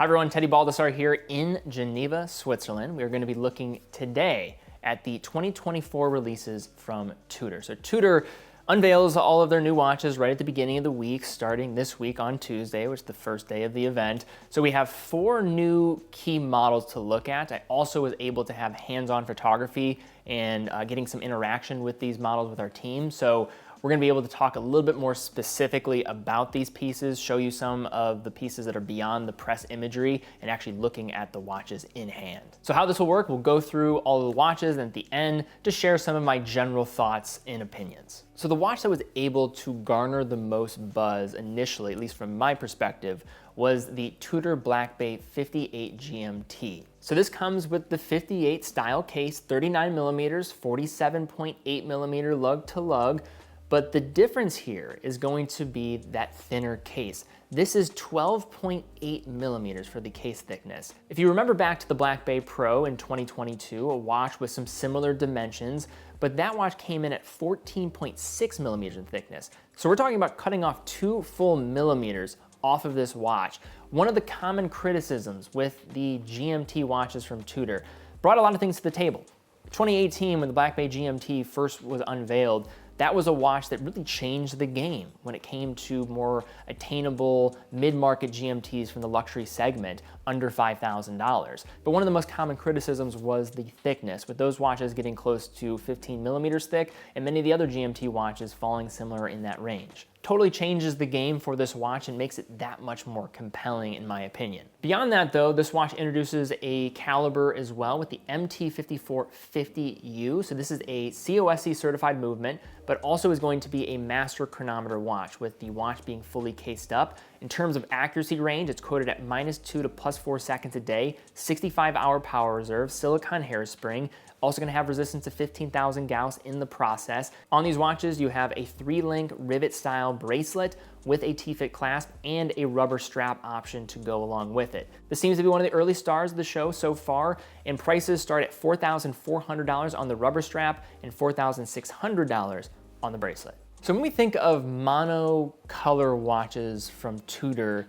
Hi everyone, Teddy Baldassarre here in Geneva, Switzerland. We are going to be looking today at the 2024 releases from Tudor. So Tudor unveils all of their new watches right at the beginning of the week, starting this week on Tuesday, which is the first day of the event. So we have 4 new key models to look at. I also was able to have hands-on photography and getting some interaction with these models with our team. So we're going to be able to talk a little bit more specifically about these pieces, show you some of the pieces that are beyond the press imagery, and actually looking at the watches in hand. So how this will work, we'll go through all of the watches, and at the end, to share some of my general thoughts and opinions. So the watch that was able to garner the most buzz initially, at least from my perspective, was the Tudor Black Bay 58 GMT. So this comes with the 58 style case, 39 millimeters, 47.8 millimeter lug to lug. But the difference here is going to be that thinner case. This is 12.8 millimeters for the case thickness. If you remember back to the Black Bay Pro in 2022, a watch with some similar dimensions, but that watch came in at 14.6 millimeters in thickness. So we're talking about cutting off 2 full millimeters off of this watch. One of the common criticisms with the GMT watches from Tudor brought a lot of things to the table. 2018, when the Black Bay GMT first was unveiled, that was a watch that really changed the game when it came to more attainable mid-market GMTs from the luxury segment under $5,000. But one of the most common criticisms was the thickness, with those watches getting close to 15 millimeters thick and many of the other GMT watches falling similar in that range. Totally changes the game for this watch and makes it that much more compelling in my opinion. Beyond that though, this watch introduces a caliber as well with the MT5450U. So this is a COSC certified movement, but also is going to be a master chronometer watch, with the watch being fully cased up. In terms of accuracy range, it's quoted at -2 to +4 seconds a day, 65-hour power reserve, silicone hairspring, also going to have resistance to 15,000 Gauss in the process. On these watches, you have a 3-link rivet style bracelet with a T-fit clasp and a rubber strap option to go along with it. This seems to be one of the early stars of the show so far, and prices start at $4,400 on the rubber strap and $4,600 on the bracelet. So when we think of monocolor watches from Tudor,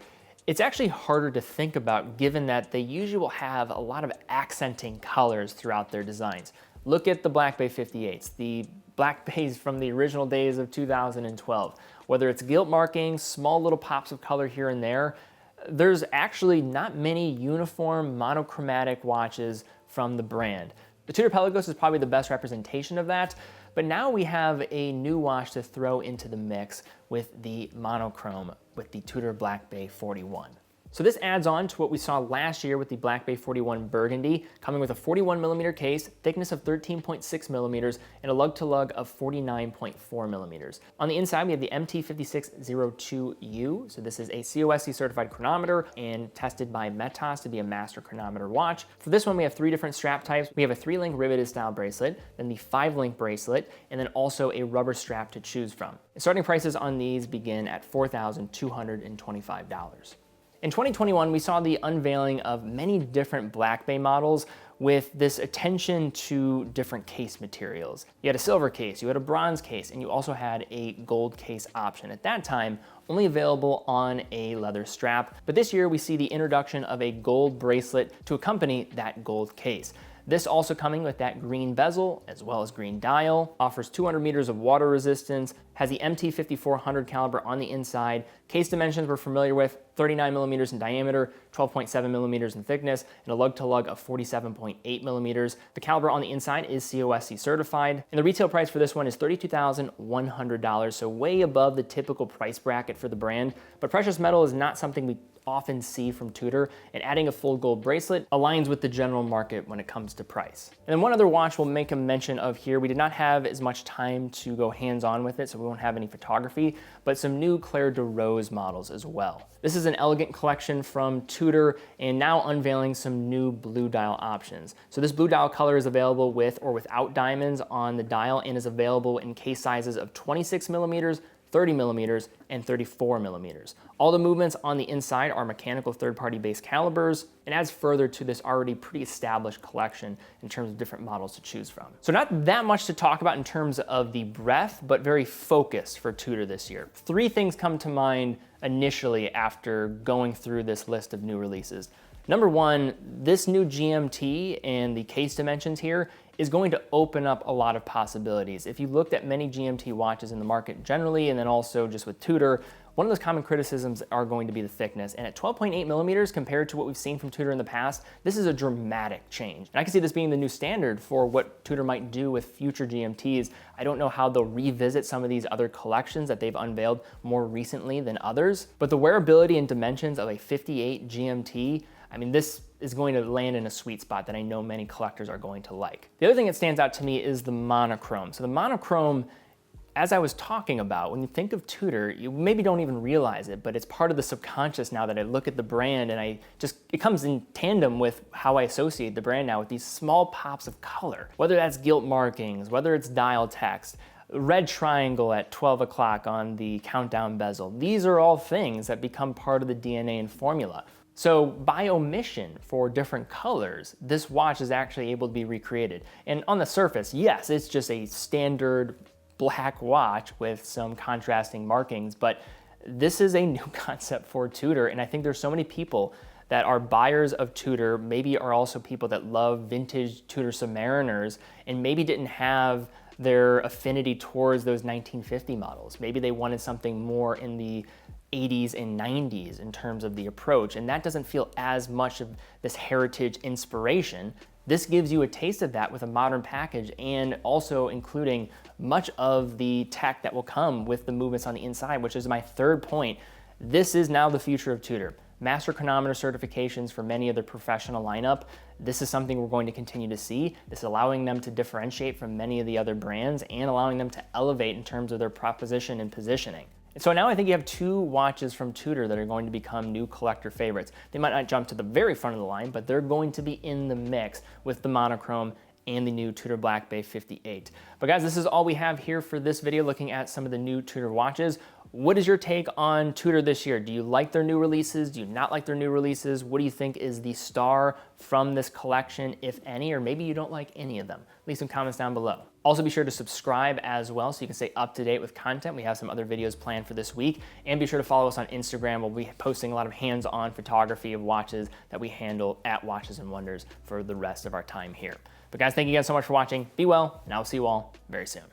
it's actually harder to think about given that they usually will have a lot of accenting colors throughout their designs. Look at the Black Bay 58s, the Black Bays from the original days of 2012. Whether it's gilt markings, small little pops of color here and there, there's actually not many uniform monochromatic watches from the brand. The Tudor Pelagos is probably the best representation of that, but now we have a new watch to throw into the mix with the monochrome with the Tudor Black Bay 41. So this adds on to what we saw last year with the Black Bay 41 Burgundy, coming with a 41 millimeter case, thickness of 13.6 millimeters, and a lug to lug of 49.4 millimeters. On the inside, we have the MT5602U. So this is a COSC certified chronometer and tested by Metas to be a master chronometer watch. For this one, we have 3 different strap types. We have a 3-link riveted style bracelet, then the 5-link bracelet, and then also a rubber strap to choose from. Starting prices on these begin at $4,225. In 2021, we saw the unveiling of many different Black Bay models with this attention to different case materials. You had a silver case, you had a bronze case, and you also had a gold case option. At that time, only available on a leather strap. But this year, we see the introduction of a gold bracelet to accompany that gold case. This also coming with that green bezel as well as green dial, offers 200 meters of water resistance, has the MT5400 caliber on the inside. Case dimensions we're familiar with, 39 millimeters in diameter, 12.7 millimeters in thickness, and a lug to lug of 47.8 millimeters. The caliber on the inside is COSC certified, and the retail price for this one is $32,100, so way above the typical price bracket for the brand. But precious metal is not something we often see from Tudor, and adding a full gold bracelet aligns with the general market when it comes to price. And then one other watch we'll make a mention of here. We did not have as much time to go hands-on with it, so we won't have any photography, but some new Clair de Rose models as well. This is an elegant collection from Tudor and now unveiling some new blue dial options. So this blue dial color is available with or without diamonds on the dial and is available in case sizes of 26 millimeters, 30 millimeters, and 34 millimeters. All the movements on the inside are mechanical third-party base calibers and adds further to this already pretty established collection in terms of different models to choose from. So not that much to talk about in terms of the breadth, but very focused for Tudor this year. 3 things come to mind initially after going through this list of new releases. Number 1, this new GMT and the case dimensions here is going to open up a lot of possibilities. If you looked at many GMT watches in the market generally, and then also just with Tudor, one of those common criticisms are going to be the thickness. And at 12.8 millimeters compared to what we've seen from Tudor in the past, this is a dramatic change. And I can see this being the new standard for what Tudor might do with future GMTs. I don't know how they'll revisit some of these other collections that they've unveiled more recently than others, but the wearability and dimensions of a 58 GMT, I mean, this is going to land in a sweet spot that I know many collectors are going to like. The other thing that stands out to me is the monochrome. So the monochrome, as I was talking about, when you think of Tudor, you maybe don't even realize it, but it's part of the subconscious now that I look at the brand and it comes in tandem with how I associate the brand now with these small pops of color. Whether that's gilt markings, whether it's dial text, red triangle at 12 o'clock on the countdown bezel. These are all things that become part of the DNA and formula. So by omission for different colors, this watch is actually able to be recreated. And on the surface, yes, it's just a standard black watch with some contrasting markings, but this is a new concept for Tudor, and I think there's so many people that are buyers of Tudor, maybe are also people that love vintage Tudor Submariners, and maybe didn't have their affinity towards those 1950 models. Maybe they wanted something more in the 80s and 90s in terms of the approach, and that doesn't feel as much of this heritage inspiration. This gives you a taste of that with a modern package, and also including much of the tech that will come with the movements on the inside, which is my third point. This is now the future of Tudor. Master chronometer certifications for many of their professional lineup. This is something we're going to continue to see. This is allowing them to differentiate from many of the other brands and allowing them to elevate in terms of their proposition and positioning. And so now I think you have 2 watches from Tudor that are going to become new collector favorites. They might not jump to the very front of the line, but they're going to be in the mix with the monochrome and the new Tudor Black Bay 58. But guys, this is all we have here for this video, looking at some of the new Tudor watches. What is your take on Tudor this year? Do you like their new releases? Do you not like their new releases? What do you think is the star from this collection, if any, or maybe you don't like any of them? Leave some comments down below. Also be sure to subscribe as well so you can stay up to date with content. We have some other videos planned for this week, and be sure to follow us on Instagram. We'll be posting a lot of hands-on photography of watches that we handle at Watches and Wonders for the rest of our time here. But guys, thank you guys so much for watching. Be well, and I will see you all very soon.